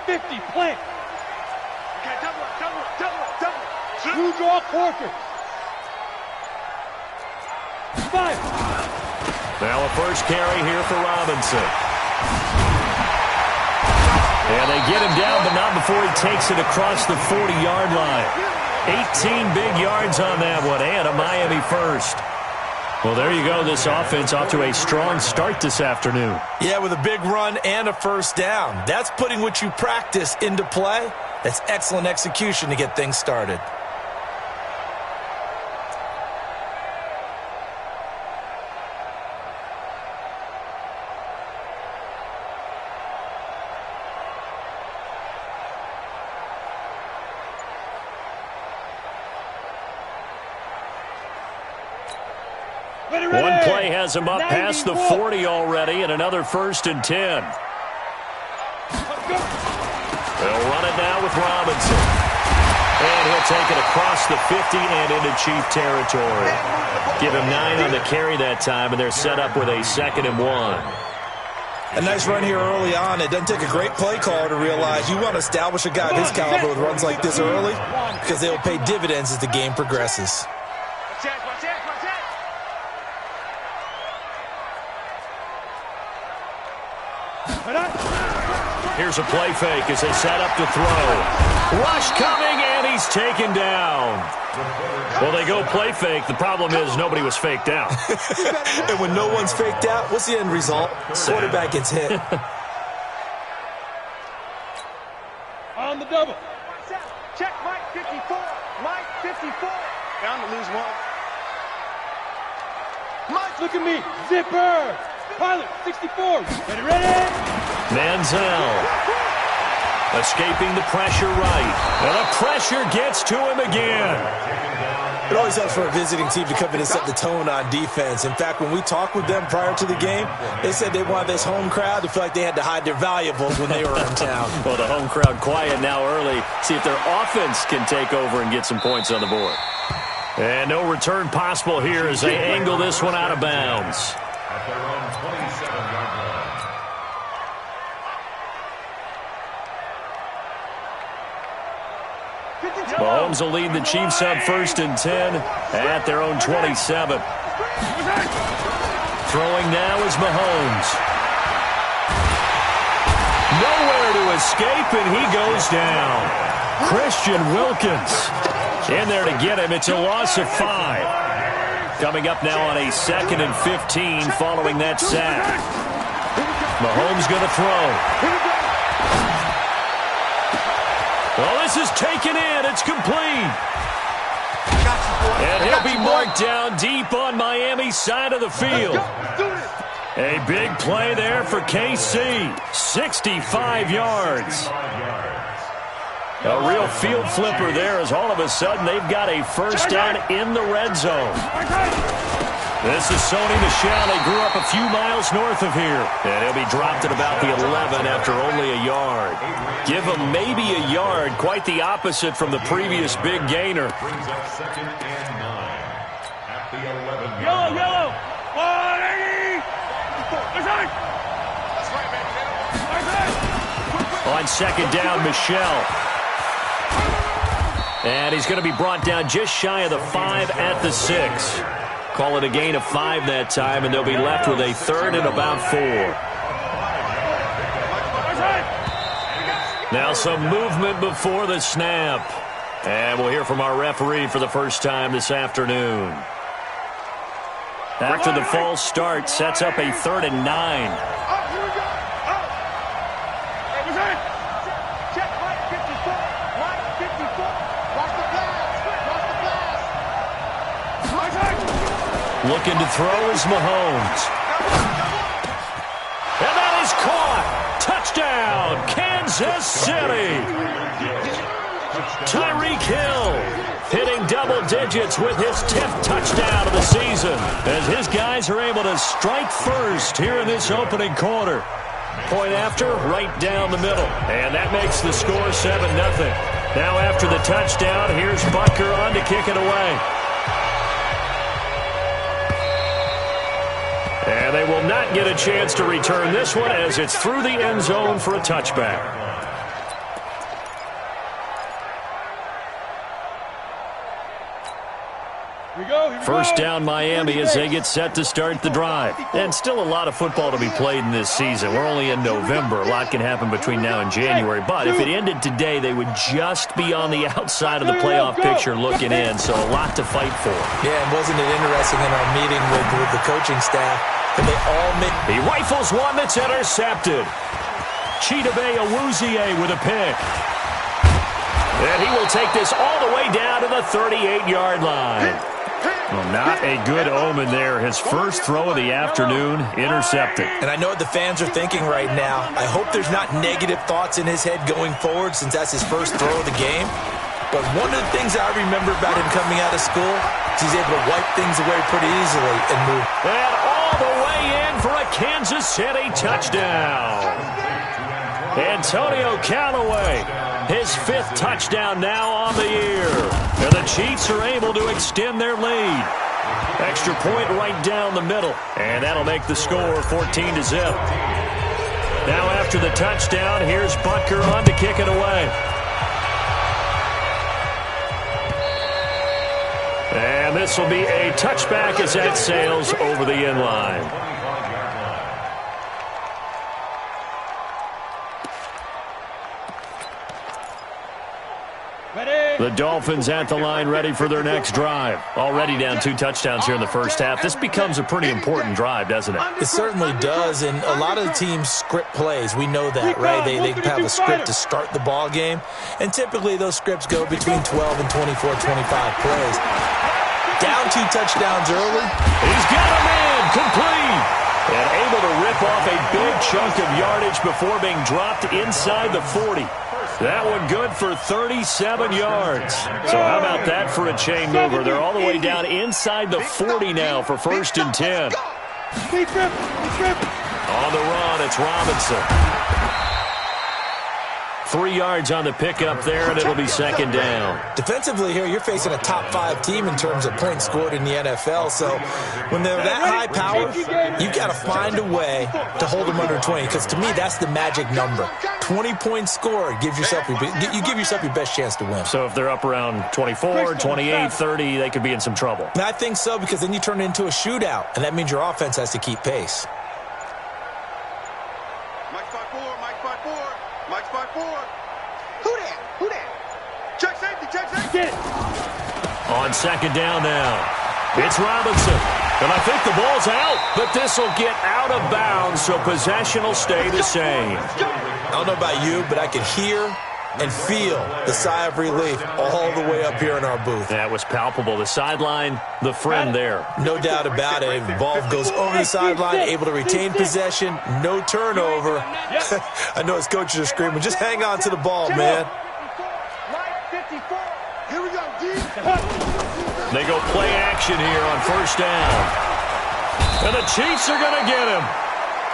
50, plant. Okay, double. Two draw quarter. 5. Now a first carry here for Robinson. And they get him down, but not before he takes it across the 40-yard line. 18 big yards on that one, and a Miami first. Well, there you go. This offense off to a strong start this afternoon. Yeah, with a big run and a first down. That's putting what you practice into play. That's excellent execution to get things started. One play has him up past the 40 already, and another 1st and 10. They'll run it now with Robinson. And he'll take it across the 50 and into Chief territory. Give him 9 on the carry that time, and they're set up with a 2nd and 1. A nice run here early on. It doesn't take a great play caller to realize you want to establish a guy of his caliber with runs like this early because they'll pay dividends as the game progresses. Here's a play fake as they set up to throw. Rush coming, and he's taken down. Well, they go play fake. The problem is nobody was faked out. And when no one's faked out, what's the end result? Quarterback gets hit. On the double. Check Mike 54. Mike 54. Bound to lose one. Mike, look at me. Zipper. Pilot 64. Ready? Manziel. Escaping the pressure right. And the pressure gets to him again. It always helps for a visiting team to come in and set the tone on defense. In fact, when we talked with them prior to the game, they said they wanted this home crowd to feel like they had to hide their valuables when they were in town. Well, the home crowd quiet now early. See if their offense can take over and get some points on the board. And no return possible here as they angle this one out of bounds. At their own 27-yard line. Mahomes will lead the Chiefs up 1st and 10 at their own 27. Throwing now is Mahomes. Nowhere to escape, and he goes down. Christian Wilkins in there to get him. It's a loss of 5. Coming up now on a 2nd and 15 following that sack. Mahomes going to throw. Well, this is taken in. It's complete. And he'll be marked down deep on Miami's side of the field. A big play there for KC. 65 yards. A real field flipper there as all of a sudden they've got a first down in the red zone. This is Sony Michel. They grew up a few miles north of here. And he'll be dropped at about the 11 after only a yard. Give him maybe a yard. Quite the opposite from the previous big gainer. Brings up 2nd and 9 at the 11. Yellow. 180. On 2nd down, Michel. And he's going to be brought down just shy of the 5 at the 6. Call it a gain of 5 that time, and they'll be left with a 3rd and about 4. Now some movement before the snap. And we'll hear from our referee for the first time this afternoon. After the false start, sets up a 3rd and 9. Looking to throw is Mahomes. And that is caught. Touchdown, Kansas City. Tyreek Hill hitting double digits with his 10th touchdown of the season as his guys are able to strike first here in this opening quarter. Point after, right down the middle. And that makes the score 7-0. Now after the touchdown, here's Butker on to kick it away. And they will not get a chance to return this one as it's through the end zone for a touchback. First down Miami as they get set to start the drive. And still a lot of football to be played in this season. We're only in November. A lot can happen between now and January. But if it ended today, they would just be on the outside of the playoff picture looking in. So a lot to fight for. Yeah, and wasn't it interesting in our meeting with the coaching staff that they all made... He rifles one that's intercepted. Chidobe Awuzie with a pick. And he will take this all the way down to the 38-yard line. Well, not a good omen there. His first throw of the afternoon, intercepted. And I know what the fans are thinking right now. I hope there's not negative thoughts in his head going forward since that's his first throw of the game. But one of the things I remember about him coming out of school is he's able to wipe things away pretty easily and move. And all the way in for a Kansas City touchdown. Antonio Callaway, his 5th touchdown now on the year. And the Chiefs are able to extend their lead. Extra point right down the middle. And that'll make the score 14-0. Now after the touchdown, here's Butker on to kick it away. And this will be a touchback as that sails over the end line. The Dolphins at the line ready for their next drive. Already down 2 touchdowns here in the first half. This becomes a pretty important drive, doesn't it? It certainly does, and a lot of the teams script plays. We know that, right? They have a script to start the ball game, and typically those scripts go between 12 and 24, 25 plays. Down 2 touchdowns early. He's got him in, complete. And able to rip off a big chunk of yardage before being dropped inside the 40. That one good for 37 yards. So how about that for a chain mover? They're all the way down inside the 40 now for 1st and 10. On the run, it's Robinson. 3 yards on the pickup there, and it'll be 2nd down. Defensively here, you're facing a top 5 team in terms of points scored in the NFL. So when they're that high power, you've got to find a way to hold them under 20. Because to me, that's the magic number. 20 points scored gives yourself you give yourself your best chance to win. So if they're up around 24, 28, 30, they could be in some trouble. And I think so, because then you turn it into a shootout, and that means your offense has to keep pace. Mike spot 4, Mike spot 4, Mike spot 4. Who that? Who that? Check safety, check safety. Get it. On 2nd down now, it's Robinson. And I think the ball's out, but this will get out of bounds, so possession will stay the same. I don't know about you, but I can hear and feel the sigh of relief all the way up here in our booth. That was palpable. The sideline, the friend there. No doubt about it. The ball goes over the sideline, able to retain possession, no turnover. I know his coaches are screaming, just hang on to the ball, man. Mike 54. Here we go, D. They go play action here on 1st down. And the Chiefs are going to get him.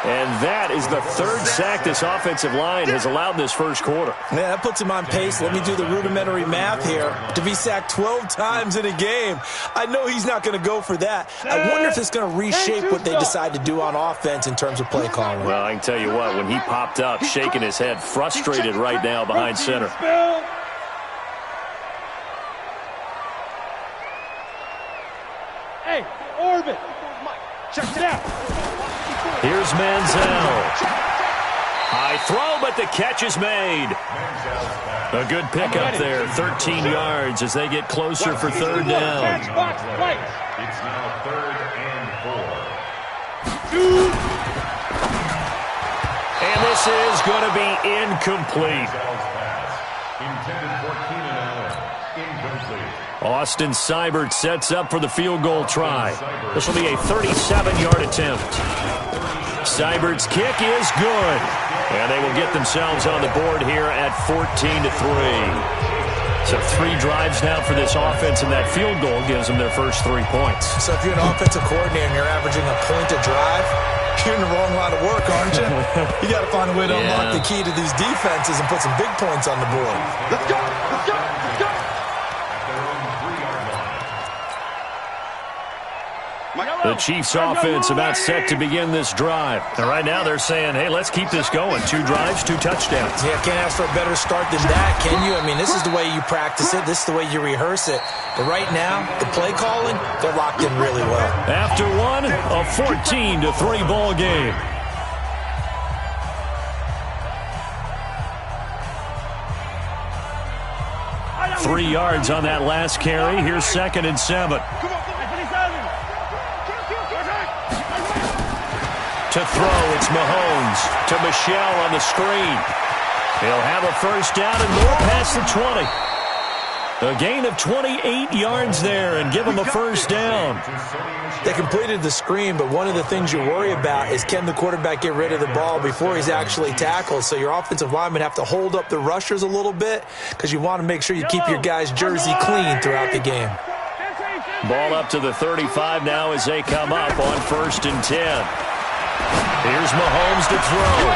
And that is the 3rd sack this offensive line has allowed in this first quarter. Yeah, that puts him on pace. Let me do the rudimentary math here. To be sacked 12 times in a game, I know he's not going to go for that. I wonder if it's going to reshape what they decide to do on offense in terms of play calling. Well, I can tell you what, when he popped up, shaking his head, frustrated right now behind center. Hey, Orbit. Check it out. Here's Manziel. High throw, but the catch is made. A good pickup there, 13 yards as they get closer for 3rd down. It's now 3rd and 4. And this is going to be incomplete. Intended for Keenan Allen. Incomplete. Austin Seibert sets up for the field goal try. This will be a 37-yard attempt. Seibert's kick is good. And they will get themselves on the board here at 14-3. So 3 drives now for this offense, and that field goal gives them their first 3 points. So if you're an offensive coordinator and you're averaging a point a drive, you're in the wrong line of work, aren't you? You got to find a way to unlock the key to these defenses and put some big points on the board. Let's go, let's go, let's go. At their own 3-yard line. The Chiefs offense about set to begin this drive. And right now they're saying, hey, let's keep this going. 2 drives, 2 touchdowns. Yeah, can't ask for a better start than that, can you? I mean, this is the way you practice it. This is the way you rehearse it. But right now, the play calling, they're locked in really well. After one, a 14-3 ball game. Three yards on that last carry. Here's 2nd and 7. To throw, it's Mahomes to Michel on the screen. He'll have a first down and more past the 20. A gain of 28 yards there and give him a first down. They completed the screen, but one of the things you worry about is can the quarterback get rid of the ball before he's actually tackled? So your offensive linemen have to hold up the rushers a little bit because you want to make sure you keep your guys' jersey clean throughout the game. Ball up to the 35 now as they come up on 1st and 10. Here's Mahomes to throw.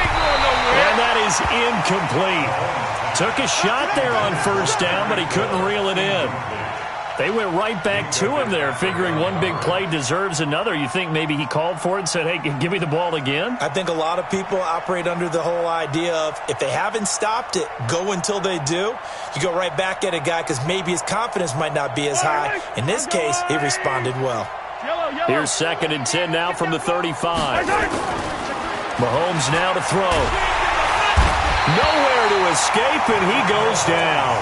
And that is incomplete. Took a shot there on 1st down, but he couldn't reel it in. They went right back to him there, figuring one big play deserves another. You think maybe he called for it and said, hey, give me the ball again? I think a lot of people operate under the whole idea of if they haven't stopped it, go until they do. You go right back at a guy because maybe his confidence might not be as high. In this case, he responded well. Here's 2nd and 10 now from the 35. Mahomes now to throw. Nowhere to escape, and he goes down.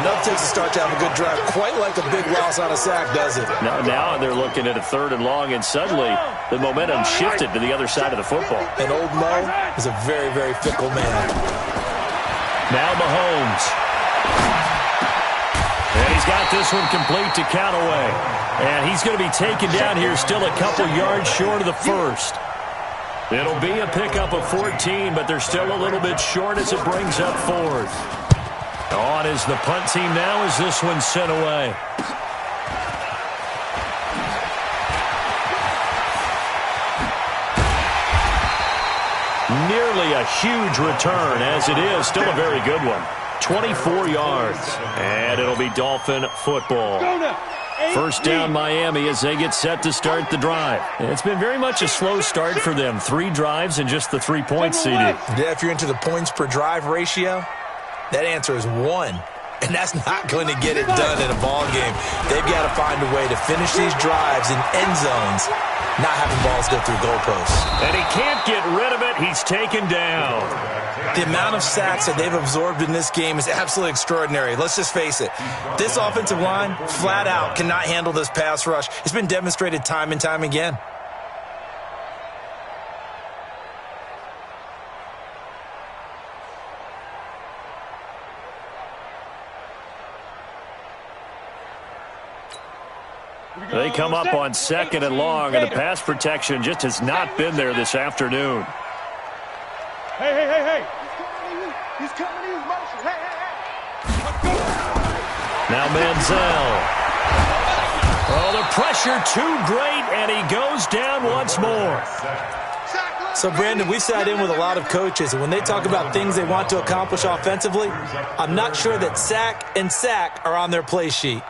Enough takes a start to have a good drive, quite like a big loss on a sack, does it? Now they're looking at a 3rd and long, and suddenly the momentum shifted to the other side of the football. And old Mo is a very, very fickle man. Now Mahomes. And he's got this one complete to Callaway. And he's going to be taken down here still a couple yards short of the first. It'll be a pickup of 14, but they're still a little bit short as it brings up 4th. On is the punt team now as this one's sent away. Nearly a huge return as it is. Still a very good one. 24 yards. And it'll be Dolphin football. First down Miami as they get set to start the drive. It's been very much a slow start for them. 3 drives and just the 3 points, CD. Yeah, if you're into the points per drive ratio, that answer is 1. And that's not going to get it done in a ball game. They've got to find a way to finish these drives in end zones, not having balls go through goalposts. And he can't get rid of it. He's taken down. The amount of sacks that they've absorbed in this game is absolutely extraordinary. Let's just face it. This offensive line, flat out, cannot handle this pass rush. It's been demonstrated time and time again. They come up on 2nd and long, and the pass protection just has not been there this afternoon. Hey. He's coming in motion. Hey. Now Manziel. Oh, the pressure too great, and he goes down once more. So, Brandon, we sat in with a lot of coaches, and when they talk about things they want to accomplish offensively, I'm not sure that sack and sack are on their play sheet.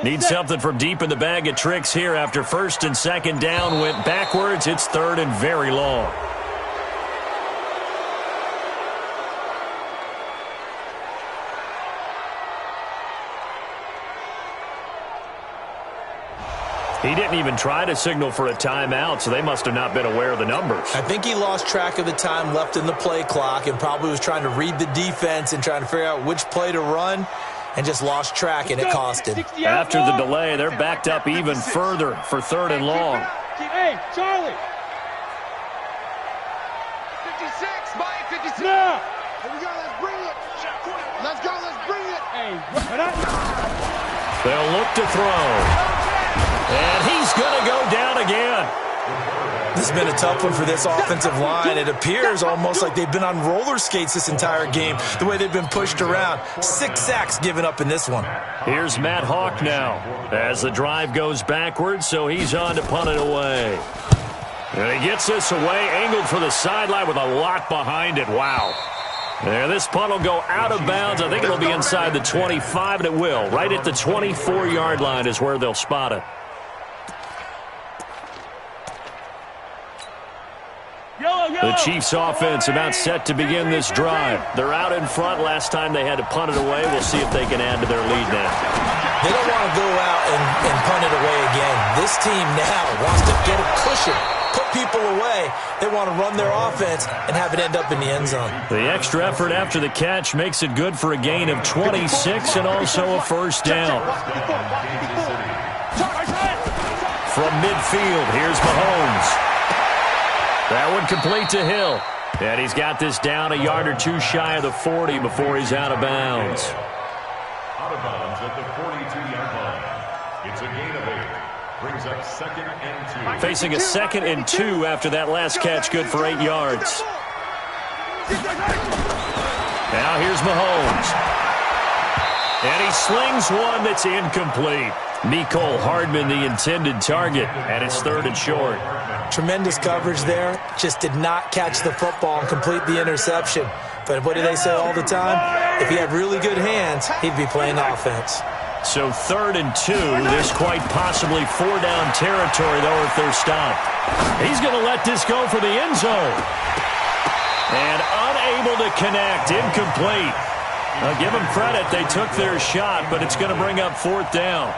Need something from deep in the bag of tricks here after 1st and 2nd down went backwards. It's 3rd and very long. He didn't even try to signal for a timeout, so they must have not been aware of the numbers. I think he lost track of the time left in the play clock and probably was trying to read the defense and trying to figure out which play to run. And just lost track, and it cost him. After the delay, they're backed up even further for 3rd and long. Hey, Charlie. 56, Mike, 56. Now. Here we go, let's bring it. Let's bring it. Hey, they'll look to throw. And he's going to go down again. This has been a tough one for this offensive line. It appears almost like they've been on roller skates this entire game, the way they've been pushed around. 6 sacks given up in this one. Here's Matt Hawk now as the drive goes backwards, so he's on to punt it away. And he gets this away, angled for the sideline with a lot behind it. Wow. And this punt will go out of bounds. I think it'll be inside the 25, and it will. Right at the 24-yard line is where they'll spot it. The Chiefs offense about set to begin this drive. They're out in front. Last time they had to punt it away. We'll see if they can add to their lead now. They don't want to go out and punt it away again. This team now wants to get a cushion, put people away. They want to run their offense and have it end up in the end zone. The extra effort after the catch makes it good for a gain of 26 and also a first down. From midfield, here's Mahomes. That one complete to Hill. And he's got this down a yard or two shy of the 40 before he's out of bounds. Out of bounds at the 42-yard line. It's a gain of 8. Brings up 2nd and 2. Facing a 2nd and 2 after that last catch, good for 8 yards. Now here's Mahomes. And he slings one that's incomplete. Mecole Hardman, the intended target, and it's 3rd and short. Tremendous coverage there. Just did not catch the football and complete the interception. But what do they say all the time? If he had really good hands, he'd be playing offense. So 3rd and 2. This quite possibly 4-down territory, though, if they're stopped. He's going to let this go for the end zone. And unable to connect. Incomplete. Give them credit. They took their shot, but it's going to bring up 4th down.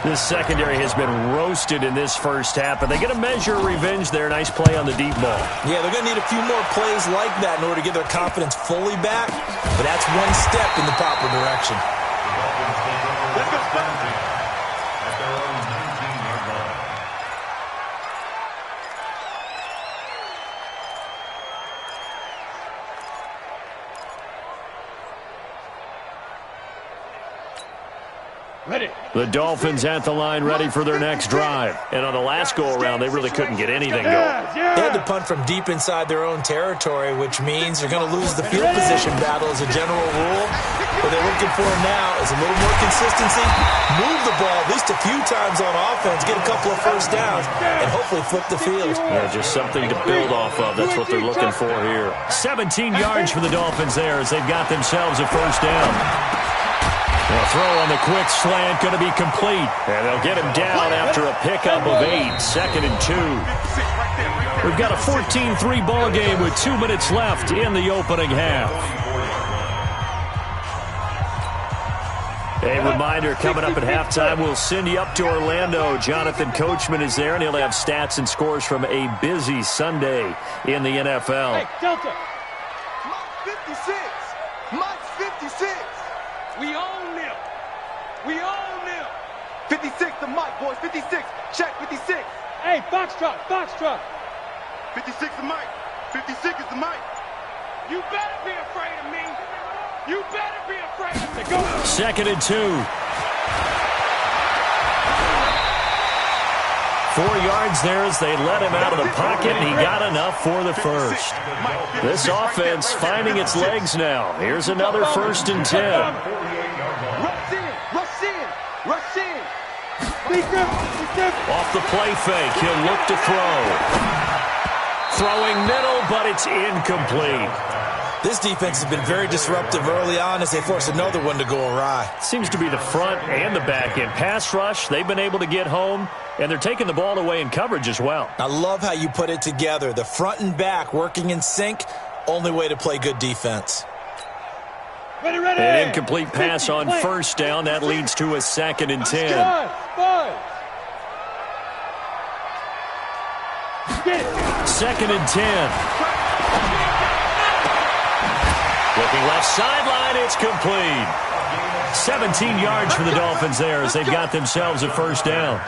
This secondary has been roasted in this first half, but they get a measure of revenge there. Nice play on the deep ball. Yeah, they're going to need a few more plays like that in order to get their confidence fully back, but that's one step in the proper direction. Let's go, Spencer. At their own 19-yard line. Ready. The Dolphins at the line ready for their next drive. And on the last go-around, they really couldn't get anything going. They had to punt from deep inside their own territory, which means they're going to lose the field position battle as a general rule. What they're looking for now is a little more consistency, move the ball at least a few times on offense, get a couple of first downs, and hopefully flip the field. Yeah, just something to build off of. That's what they're looking for here. 17 yards for the Dolphins there as they've got themselves a first down. The throw on the quick slant going to be complete. And they'll get him down after a pickup of 8. 2nd and 2. We've got a 14-3 ball game with 2 minutes left in the opening half. A reminder, coming up at halftime, we'll send you up to Orlando. Jonathan Coachman is there, and he'll have stats and scores from a busy Sunday in the NFL. Hey, Delta. Mike 56. Mike 56. We own them. We own them. 56 to Mike, boys. 56. Check 56. Hey, Foxtrot, Foxtrot. 56 to Mike. 56 is the Mike. You better be afraid of me. You better be afraid of me. Go. 2nd and 2. 4 yards there as they let him out of the pocket, and he got enough for the first. This offense finding its legs now. Here's another 1st and 10. Rush in. Rush in. Rush in. Off the play fake, he'll look to throw. Throwing middle, but it's incomplete. This defense has been very disruptive early on as they force another one to go awry. Seems to be the front and the back end. Pass rush, they've been able to get home, and they're taking the ball away in coverage as well. I love how you put it together. The front and back working in sync, only way to play good defense. Ready, ready. An incomplete pass on first down. That leads to a 2nd and 10. 2nd and 10. Looking left sideline, it's complete. 17 yards for the Dolphins there as they've got themselves a first down.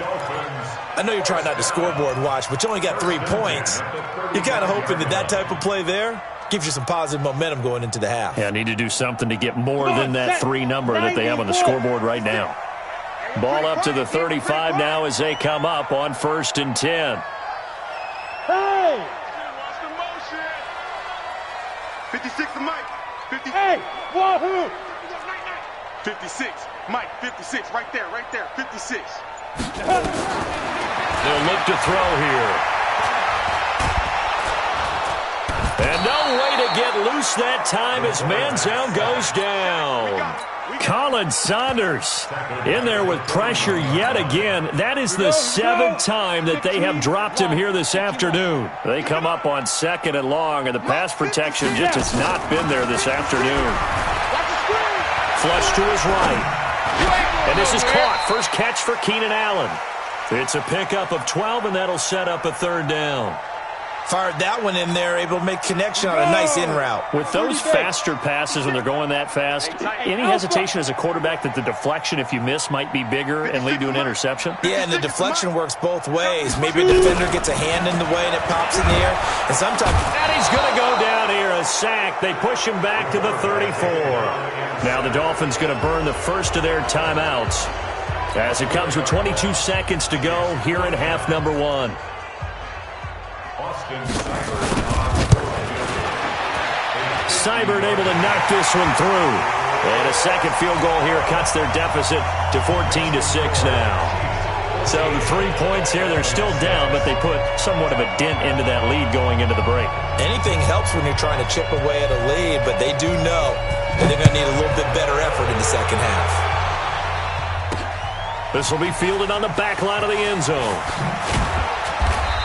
I know you're trying not to scoreboard watch, but you only got 3 points. You're kind of hoping that type of play there gives you some positive momentum going into the half. Yeah, need to do something to get more than that 3 number that they have on the scoreboard right now. Ball up to the 35 now as they come up on 1st and 10. 56 to Mike. 50. Hey, wahoo! 56. Mike, 56. Right there, 56. They'll look to throw here. And no way to get loose that time as Manziel goes down. Colin Saunders in there with pressure yet again. That is the 7th time that they have dropped him here this afternoon. They come up on 2nd and long, and the pass protection just has not been there this afternoon. Flush to his right. And this is caught. First catch for Keenan Allen. It's a pickup of 12, and that'll set up a 3rd down. Fired that one in there, able to make connection on a nice in route. With those faster passes when they're going that fast, any hesitation as a quarterback that the deflection, if you miss, might be bigger and lead to an interception? Yeah, and the deflection works both ways. Maybe a defender gets a hand in the way and it pops in the air. And sometimes... And he's going to go down here, a sack. They push him back to the 34. Now the Dolphins going to burn the first of their timeouts as it comes with 22 seconds to go here in half number 1. Seibert able to knock this one through. And a second field goal here cuts their deficit to 14-6 now. So the 3 points here, they're still down, but they put somewhat of a dent into that lead going into the break. Anything helps when you're trying to chip away at a lead, but they do know that they're going to need a little bit better effort in the second half. This will be fielded on the back line of the end zone.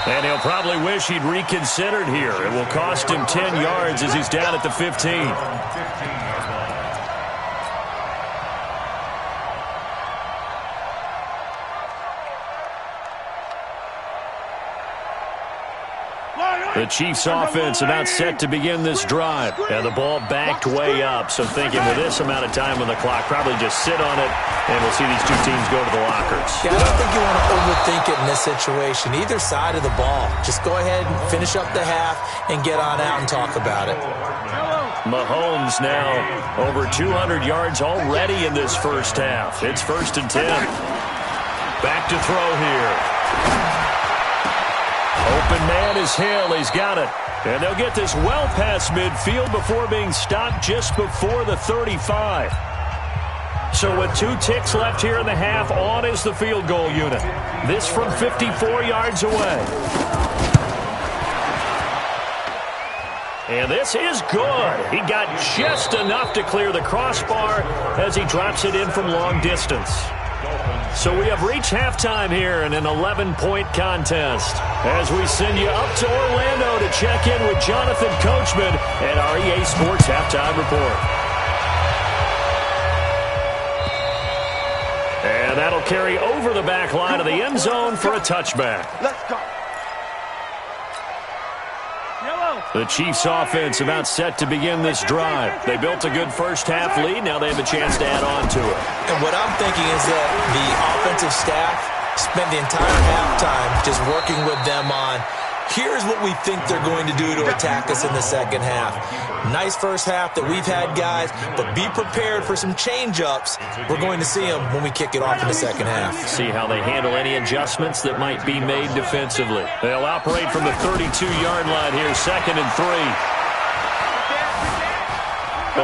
And he'll probably wish he'd reconsidered here. It will cost him 10 yards as he's down at the 15. The Chiefs offense about set to begin this drive. And the ball backed way up. So thinking with this amount of time on the clock, probably just sit on it, and we'll see these two teams go to the lockers. Yeah, I don't think you want to overthink it in this situation. Either side of the ball. Just go ahead and finish up the half and get on out and talk about it. Mahomes now over 200 yards already in this first half. It's 1st and 10. Back to throw here. Open man is Hill. He's got it. And they'll get this well past midfield before being stopped just before the 35. So with 2 ticks left here in the half, on is the field goal unit. This from 54 yards away. And this is good. He got just enough to clear the crossbar as he drops it in from long distance. So we have reached halftime here in an 11-point contest as we send you up to Orlando to check in with Jonathan Coachman and our EA Sports Halftime Report. And that'll carry over the back line of the end zone for a touchback. Let's go. The Chiefs offense about set to begin this drive. They built a good first half lead. Now they have a chance to add on to it. And what I'm thinking is that the offensive staff spent the entire halftime just working with them on, here's what we think they're going to do to attack us in the second half. Nice first half that we've had, guys, but be prepared for some change-ups. We're going to see them when we kick it off in the second half. See how they handle any adjustments that might be made defensively. They'll operate from the 32-yard line here, 2nd and 3.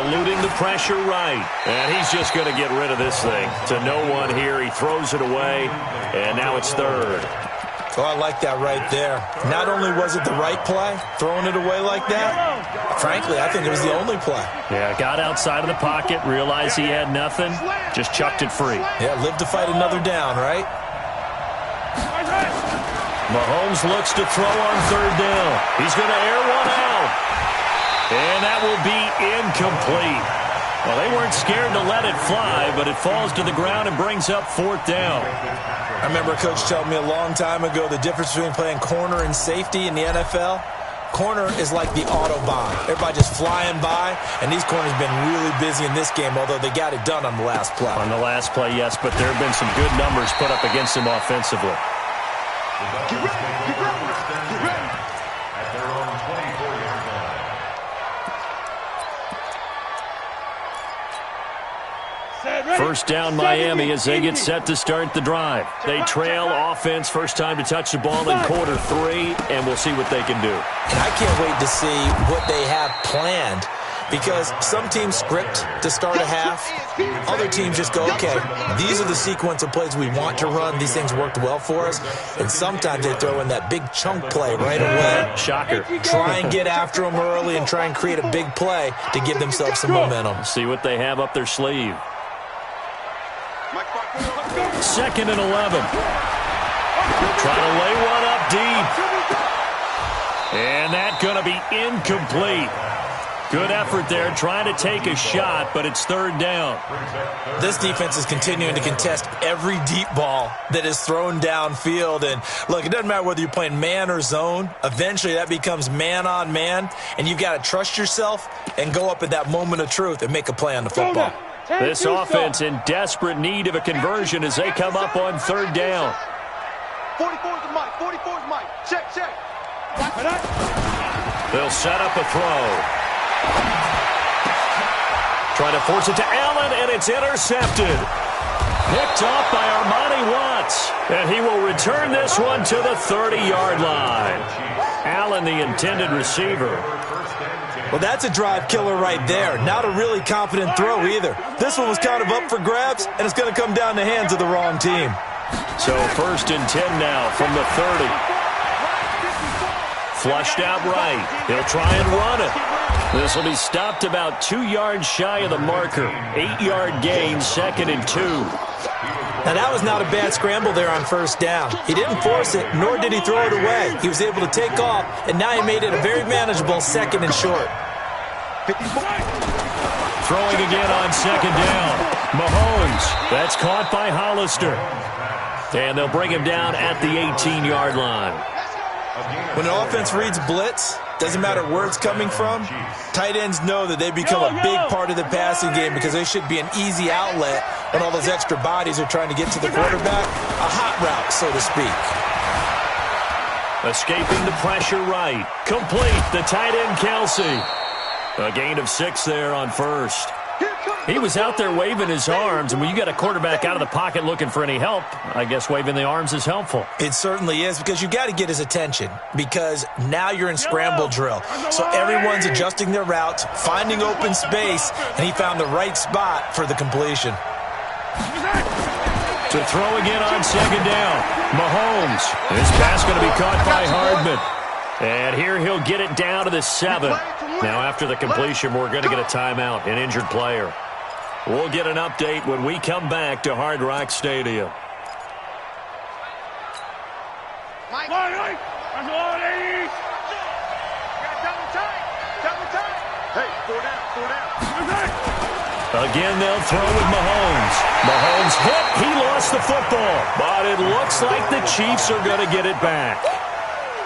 Eluding the pressure right. And he's just going to get rid of this thing. To no one here. He throws it away, and now it's 3rd. Oh, I like that right there. Not only was it the right play, throwing it away like that, frankly, I think it was the only play. Yeah, got outside of the pocket, realized he had nothing, just chucked it free. Yeah, live to fight another down, right? Mahomes looks to throw on 3rd down. He's going to air one out. And that will be incomplete. Well, they weren't scared to let it fly, but it falls to the ground and brings up 4th down. I remember a coach telling me a long time ago the difference between playing corner and safety in the NFL. Corner is like the Autobahn. Everybody just flying by, and these corners have been really busy in this game, although they got it done on the last play. On the last play, yes, but there have been some good numbers put up against them offensively. Get ready. Get ready. Get ready. At their own 24-yard line. First down Miami as they get set to start the drive. They trail offense, first time to touch the ball in quarter 3, and we'll see what they can do. And I can't wait to see what they have planned because some teams script to start a half. Other teams just go, okay, these are the sequence of plays we want to run. These things worked well for us. And sometimes they throw in that big chunk play right away. Shocker. Try and get after them early and try and create a big play to give themselves some momentum. See what they have up their sleeve. 2nd and 11. Try to lay one up deep. And that's going to be incomplete. Good effort there, trying to take a shot, but it's 3rd down. This defense is continuing to contest every deep ball that is thrown downfield. And, look, it doesn't matter whether you're playing man or zone. Eventually, that becomes man-on-man, and you've got to trust yourself and go up at that moment of truth and make a play on the football. This offense in desperate need of a conversion as they come up on 3rd down. 44's the Mike. 44's Mike. Check, check. They'll set up a throw. Trying to force it to Allen, and it's intercepted. Picked off by Armani Watts. And he will return this one to the 30-yard line. Allen, the intended receiver. Well, that's a drive killer right there. Not a really confident throw either. This one was kind of up for grabs, and it's going to come down the hands of the wrong team. So 1st and 10 now from the 30. Flushed out right. He'll try and run it. This will be stopped about 2 yards shy of the marker. 8-yard gain, 2nd and 2. Now, that was not a bad scramble there on 1st down. He didn't force it, nor did he throw it away. He was able to take off, and now he made it a very manageable 2nd and short. Throwing again on 2nd down. Mahomes. That's caught by Hollister. And they'll bring him down at the 18-yard line. When an offense reads blitz, doesn't matter where it's coming from, tight ends know that they become a big part of the passing game because they should be an easy outlet when all those extra bodies are trying to get to the quarterback. A hot route, so to speak. Escaping the pressure right. Complete. The tight end, Kelsey. A gain of 6 there on 1st. He was out there waving his arms, and when you got a quarterback out of the pocket looking for any help, I guess waving the arms is helpful. It certainly is, because you got to get his attention, because now you're in scramble drill. So everyone's adjusting their routes, finding open space, and he found the right spot for the completion. To throw again on 2nd down. Mahomes. This pass going to be caught by Hardman. And here he'll get it down to the 7. Now after the completion, we're going to get a timeout, an injured player. We'll get an update when we come back to Hard Rock Stadium. Hey, 4 down, 4 down. Again, they'll throw with Mahomes. Mahomes hit. He lost the football. But it looks like the Chiefs are going to get it back.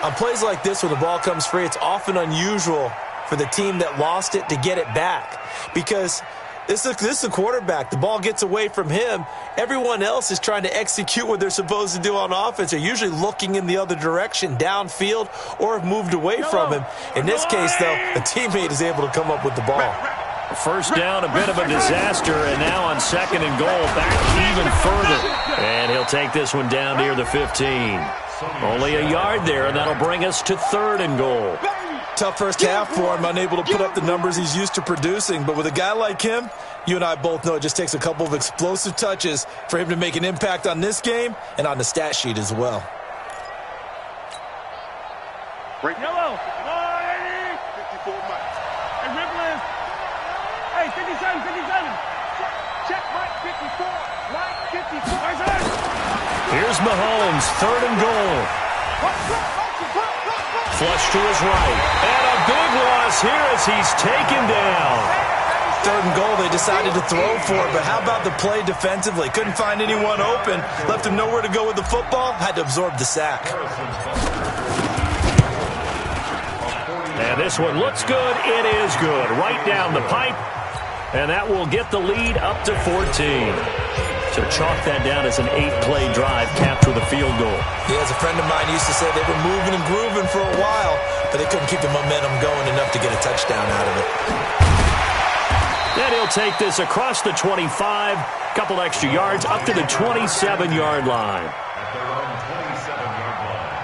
On plays like this where the ball comes free, it's often unusual for the team that lost it to get it back, because this is the quarterback. The ball gets away from him. Everyone else is trying to execute what they're supposed to do on offense. They're usually looking in the other direction, downfield, or have moved away from him. In this case, though, a teammate is able to come up with the ball. 1st down, a bit of a disaster, and now on 2nd and goal, back even further. And he'll take this one down near the 15. Only a yard there, and that'll bring us to 3rd and goal. Tough first half for him, unable to put up the numbers he's used to producing. But with a guy like him, you and I both know it just takes a couple of explosive touches for him to make an impact on this game and on the stat sheet as well. Break yellow. 54 Mike. Hey, Ripley. Hey, 57, 57. Check Mike 54. Mike 54. Here's Mahomes, 3rd and goal. Flush to his right. And a big loss here as he's taken down. 3rd and goal, they decided to throw for it, but how about the play defensively? Couldn't find anyone open, left him nowhere to go with the football, had to absorb the sack. And this one looks good. It is good. Right down the pipe. And that will get the lead up to 14. So chalk that down as an 8-play drive capped with a field goal. Yeah, as a friend of mine used to say, they were moving and grooving for a while, but they couldn't keep the momentum going enough to get a touchdown out of it. Then he'll take this across the 25, couple extra yards, up to the 27-yard line. At their own 27-yard line.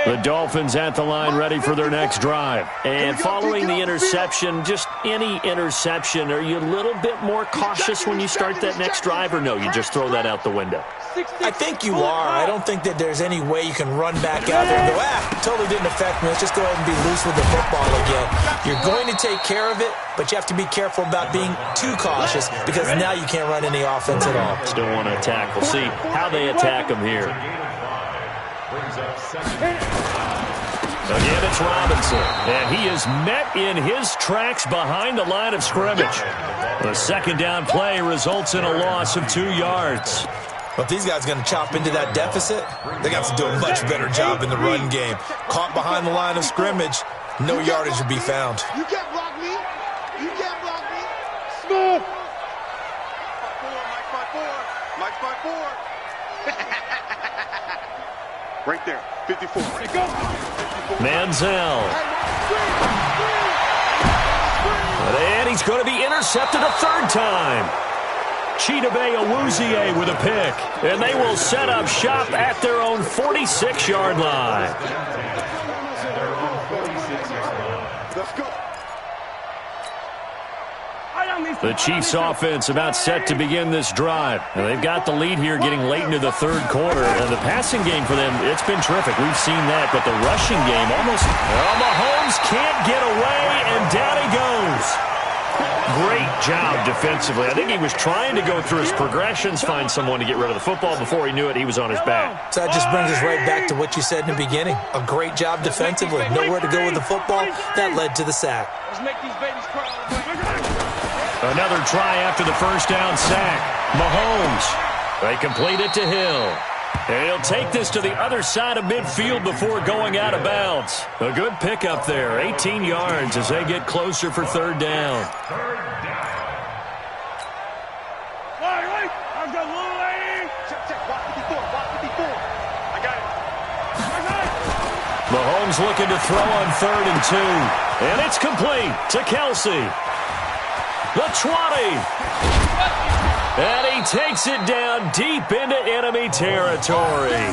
The Dolphins at the line ready for their next drive. And following the interception, just any interception, are you a little bit more cautious when you start that next drive, or no, you just throw that out the window? I think you are. I don't think that there's any way you can run back out there and go, totally didn't affect me. Let's just go ahead and be loose with the football again. You're going to take care of it, but you have to be careful about being too cautious because now you can't run any offense at all. Still want to attack. We'll see how they attack them here. Again, it's Robinson, and he is met in his tracks behind the line of scrimmage. The second down play results in a loss of 2 yards. Well, if these guys are going to chop into that deficit, they got to do a much better job in the run game. Caught behind the line of scrimmage, no yardage would be found. You can't block me. You can't block me. Smith. Mike 5-4. Right there, 54. Go. Manziel. And he's going to be intercepted a third time. Chidobe Awuzie with a pick. And they will set up shop at their own 46-yard line. Let's go. The Chiefs offense about set to begin this drive. Now, they've got the lead here getting late into the third quarter. And the passing game for them, it's been terrific. We've seen that. But the rushing game almost, well, Mahomes can't get away, and down he goes. Great job defensively. I think he was trying to go through his progressions, find someone to get rid of the football. Before he knew it, he was on his back. So that just brings us right back to what you said in the beginning. A great job defensively. Nowhere to go with the football. That led to the sack. Let's make these babies cry. Another try after the first down sack. Mahomes. They complete it to Hill. And he'll take this to the other side of midfield before going out of bounds. A good pickup there. 18 yards as they get closer for third down. I've got little lady. Check. Watch 54. I got it. Mahomes looking to throw on 3rd and 2. And it's complete to Kelsey. The 20. And he takes it down deep into enemy territory.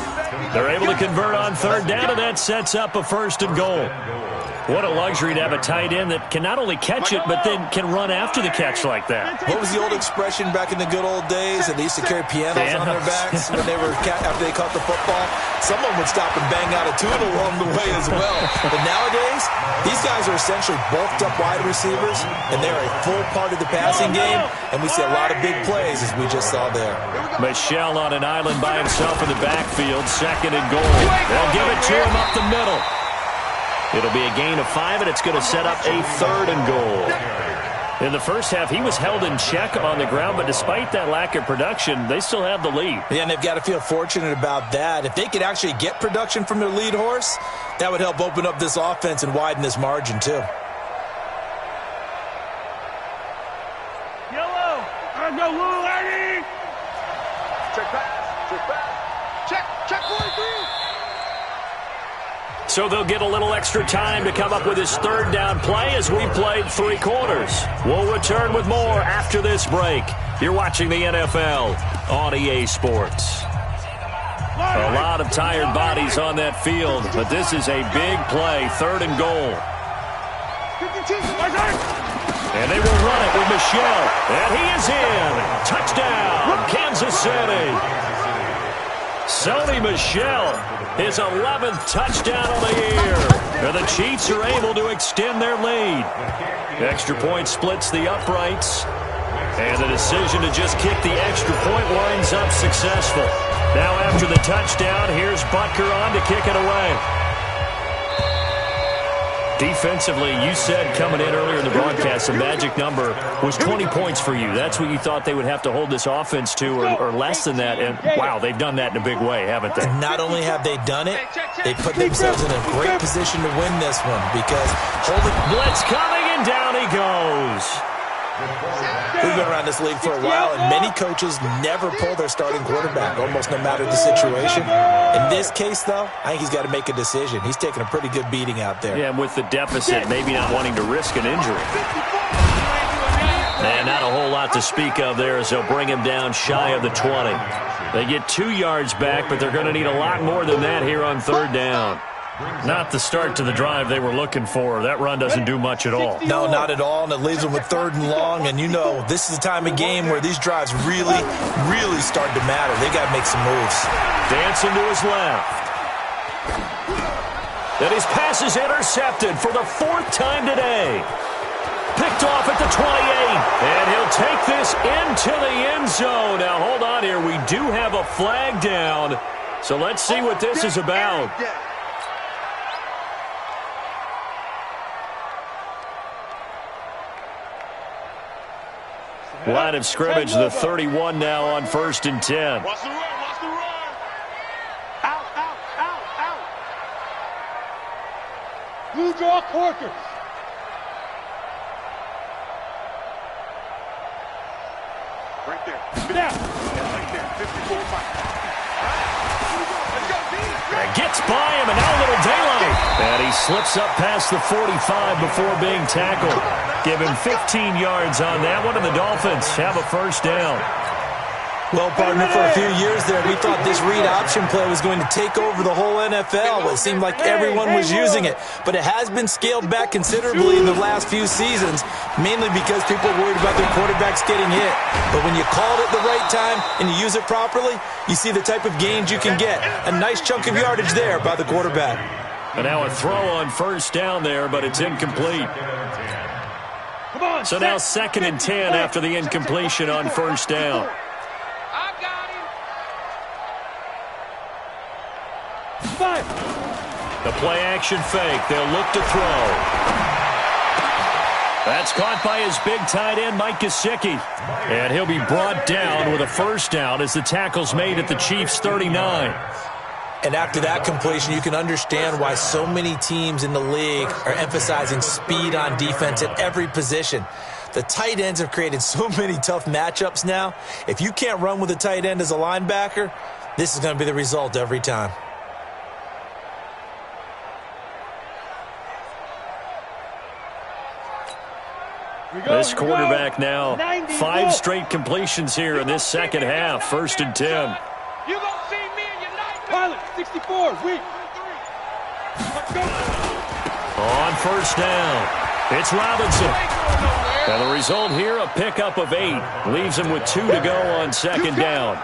They're able to convert on 3rd down, and that sets up a 1st and goal. What a luxury to have a tight end that can not only catch it, but then can run after the catch like that. What was the old expression back in the good old days? They used to carry pianos on their backs when they were after they caught the football. Someone would stop and bang out a tune along the way as well. But nowadays, these guys are essentially bulked up wide receivers, and they're a full part of the passing game, and we see a lot of big plays as we just saw there. Michel on an island by himself in the backfield, 2nd and goal. They'll give it to him up the middle. It'll be a gain of 5, and it's going to set up a 3rd and goal. In the first half, he was held in check on the ground, but despite that lack of production, they still have the lead. Yeah, and they've got to feel fortunate about that. If they could actually get production from their lead horse, that would help open up this offense and widen this margin, too. Yellow. I've got little lady. Check pass. Check 43. So they'll get a little extra time to come up with his 3rd down play as we played 3 quarters. We'll return with more after this break. You're watching the NFL on EA Sports. A lot of tired bodies on that field, but this is a big play, 3rd and goal. And they will run it with Michel. And he is in. Touchdown, Kansas City. Sony Michel, his 11th touchdown of the year. And the Chiefs are able to extend their lead. Extra point splits the uprights. And the decision to just kick the extra point winds up successful. Now after the touchdown, here's Butker on to kick it away. Defensively, you said coming in earlier in the broadcast, the magic number was 20 points for you. That's what you thought they would have to hold this offense to, or less than that. And, wow, they've done that in a big way, haven't they? And not only have they done it, they put themselves in a great position to win this one because holding blitz coming, and down he goes. We've been around this league for a while, and many coaches never pull their starting quarterback, almost no matter the situation. In this case, though, I think he's got to make a decision. He's taking a pretty good beating out there. Yeah, with the deficit, maybe not wanting to risk an injury. And not a whole lot to speak of there as they'll bring him down shy of the 20. They get 2 yards back, but they're going to need a lot more than that here on 3rd down. Not the start to the drive they were looking for. That run doesn't do much at all. No, not at all, and it leaves them with 3rd and long. And you know, this is the time of game where these drives really, really start to matter. They got to make some moves. Dancing to his left. And his pass is intercepted for the 4th time today. Picked off at the 28. And he'll take this into the end zone. Now, hold on here. We do have a flag down. So let's see what this is about. Line of scrimmage, the 31 now on 1st and 10. Watch the run, watch the run. Out, out, out, out. Blue draw Corkers. Right there. Now. Right there. 54 Mike. Gets by him, and now a little daylight. And he slips up past the 45 before being tackled. Give him 15 yards on that one, and the Dolphins have a 1st down. Well, partner, for a few years there, we thought this read option play was going to take over the whole NFL. It seemed like everyone was using it, but it has been scaled back considerably in the last few seasons, mainly because people are worried about their quarterbacks getting hit. But when you call it at the right time and you use it properly, you see the type of gains you can get. A nice chunk of yardage there by the quarterback. And now a throw on 1st down there, but it's incomplete. So now 2nd and 10 after the incompletion on 1st down. The play-action fake. They'll look to throw. That's caught by his big tight end, Mike Gesicki. And he'll be brought down with a 1st down as the tackle's made at the Chiefs' 39. And after that completion, you can understand why so many teams in the league are emphasizing speed on defense at every position. The tight ends have created so many tough matchups now. If you can't run with a tight end as a linebacker, this is going to be the result every time. This quarterback now 5 straight completions here in this 2nd half. 1st and 10. You gonna see me in your night. Pilot 64. Weak. On 1st down, it's Robinson. And the result here, a pickup of 8. Leaves him with 2 to go on 2nd down.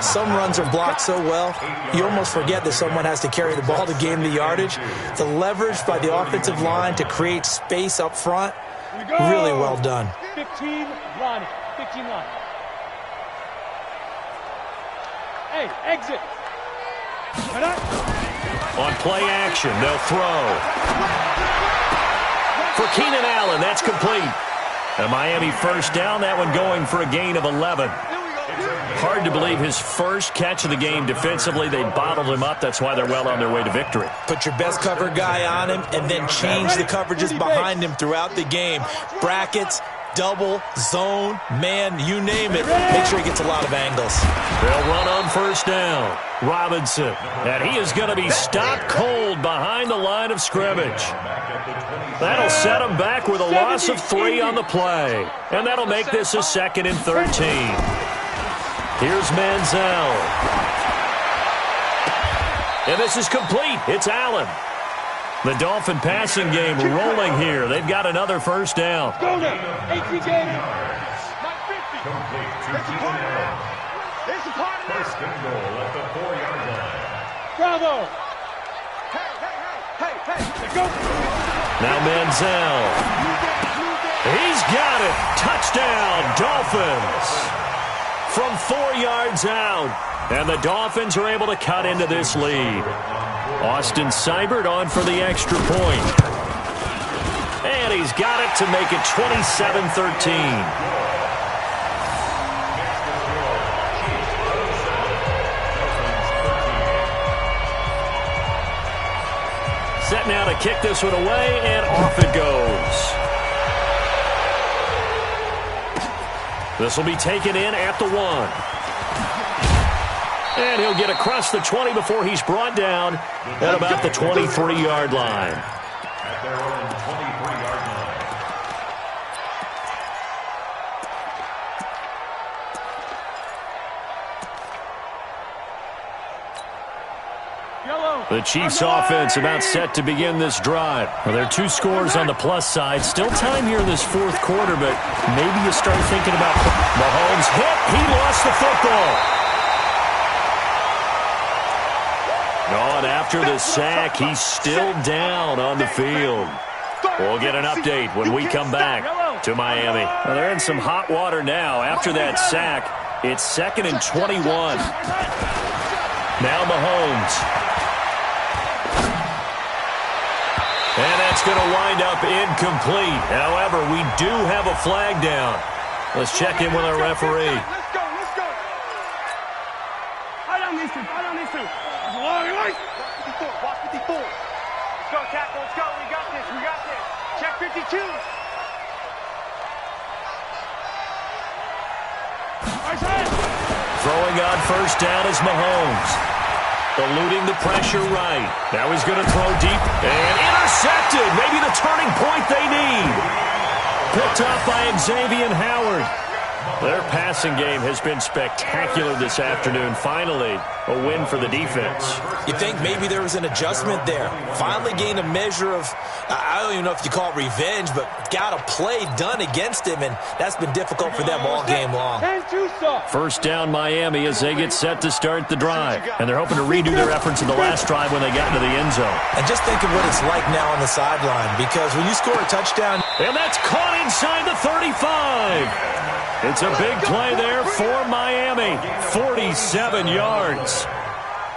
Some runs are blocked so well, you almost forget that someone has to carry the ball to gain the yardage. The leverage by the offensive line to create space up front, really well done. 15 line. 15 line. Hey, exit. On play action, they'll throw. For Keenan Allen, that's complete. And Miami 1st down, that one going for a gain of 11. Hard to believe his first catch of the game defensively. They bottled him up. That's why they're well on their way to victory. Put your best cover guy on him and then change the coverages behind him throughout the game. Brackets, double, zone, man, you name it. Make sure he gets a lot of angles. They'll run on 1st down. Robinson. And he is going to be stopped cold behind the line of scrimmage. That'll set him back with a loss of 3 on the play. And that'll make this a 2nd and 13. Here's Manziel. And this is complete. It's Allen. The Dolphin passing game rolling here. They've got another 1st down. Go now. 18 games. Complete to Keenan Allen. It's a part of this. 1st and goal at the 4-yard line. Bravo. Hey. Go. Now Manziel. He's got it. Touchdown, Dolphins. From 4 yards out. And the Dolphins are able to cut into this lead. Austin Seibert on for the extra point. And he's got it to make it 27-13. Set now to kick this one away, and off it goes. This will be taken in at the 1. And he'll get across the 20 before he's brought down at about the 23-yard line. At their own 23-yard line. The Chiefs offense about set to begin this drive. Well, there are 2 scores on the plus side. Still time here in this fourth quarter, but maybe you start thinking about Mahomes hit. He lost the football. And after the sack, he's still down on the field. We'll get an update when we come back to Miami. Well, they're in some hot water now. After that sack, it's 2nd and 21. Now Mahomes. And that's going to wind up incomplete. However, we do have a flag down. Let's check in with our referee. Let's go, let's go. Hold on these two, hold on these two. Watch 54, watch 54. Let's go, tackle, let's go. We got this, we got this. Check 52. Throwing on first down is Mahomes. Eluding the pressure right. Now he's going to throw deep. And intercepted. Maybe the turning point they need. Picked off by Xavier Howard. Their passing game has been spectacular this afternoon. Finally, a win for the defense. You think maybe there was an adjustment there. Finally gained a measure of, I don't even know if you call it revenge, but got a play done against him, and that's been difficult for them all game long. First down Miami as they get set to start the drive. And they're hoping to redo their efforts in the last drive when they got into the end zone. And just think of what it's like now on the sideline, because when you score a touchdown. And that's caught inside the 35. It's a big play there for Miami. 47 yards.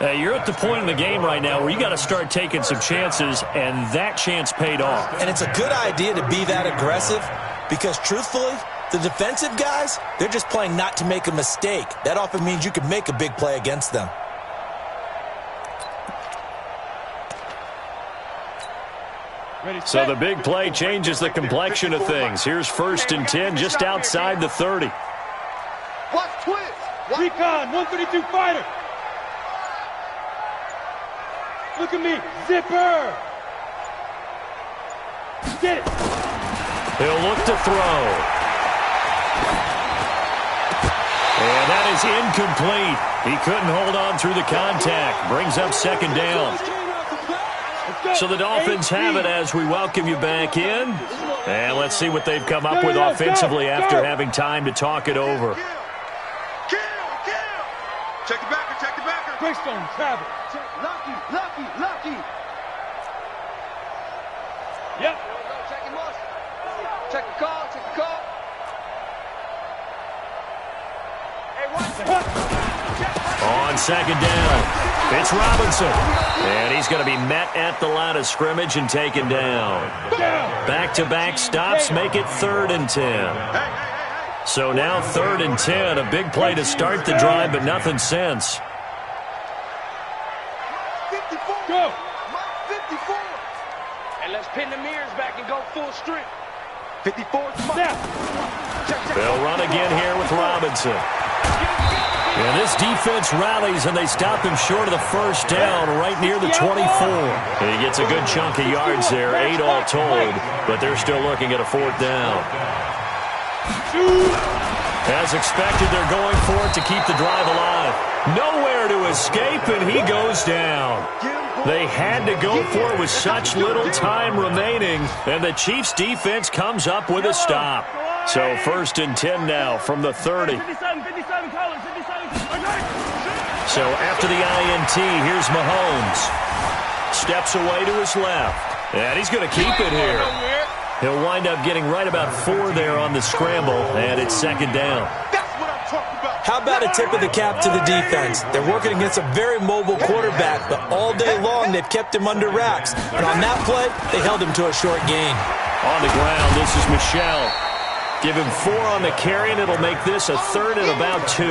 You're at the point in the game right now where you got to start taking some chances, and that chance paid off. And it's a good idea to be that aggressive because, truthfully, the defensive guys, they're just playing not to make a mistake. That often means you can make a big play against them. So the big play changes the complexion of things. Here's 1st and 10 just outside the 30. Watch twist. Recon, 132 fighter. Look at me, zipper. Get it. He'll look to throw. And that is incomplete. He couldn't hold on through the contact. Brings up 2nd down. So the Dolphins have it as we welcome you back in. And let's see what they've come up with offensively after having time to talk it over. Kill. Check the backer, check the backer. Greystone, travel. Lucky. Yep. Check him off. Check the call. Hey, watch. On 2nd down, it's Robinson. And he's going to be met at the line of scrimmage and taken down. Back-to-back stops make it 3rd and 10. So now 3rd and 10, a big play to start the drive, but nothing since. 54. Go. 54. And let's pin the mirrors back and go full strength. 54. They'll run again here with Robinson. And this defense rallies, and they stop him short of the first down right near the 24. And he gets a good chunk of yards there, 8 all told, but they're still looking at a 4th down. As expected, they're going for it to keep the drive alive. Nowhere to escape, and he goes down. They had to go for it with such little time remaining, and the Chiefs' defense comes up with a stop. So 1st and 10 now from the 30. So after the INT, here's Mahomes. Steps away to his left. And he's going to keep it here. He'll wind up getting right about 4 there on the scramble, and it's 2nd down. That's what I'm talking about. How about a tip of the cap to the defense? They're working against a very mobile quarterback, but all day long they've kept him under wraps. And on that play, they held him to a short gain. On the ground, this is Michel. Give him 4 on the carry, and it'll make this a 3rd and about 2.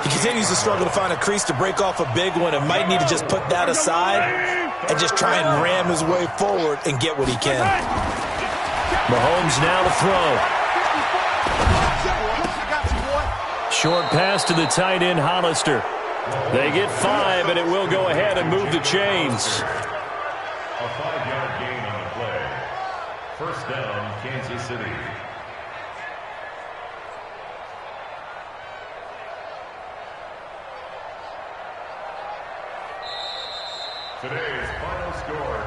He continues to struggle to find a crease to break off a big one and might need to just put that aside and just try and ram his way forward and get what he can. Mahomes now to throw. Short pass to the tight end, Hollister. They get 5, and it will go ahead and move the chains. A 5-yard gain on the play. 1st down, Kansas City. Today's final score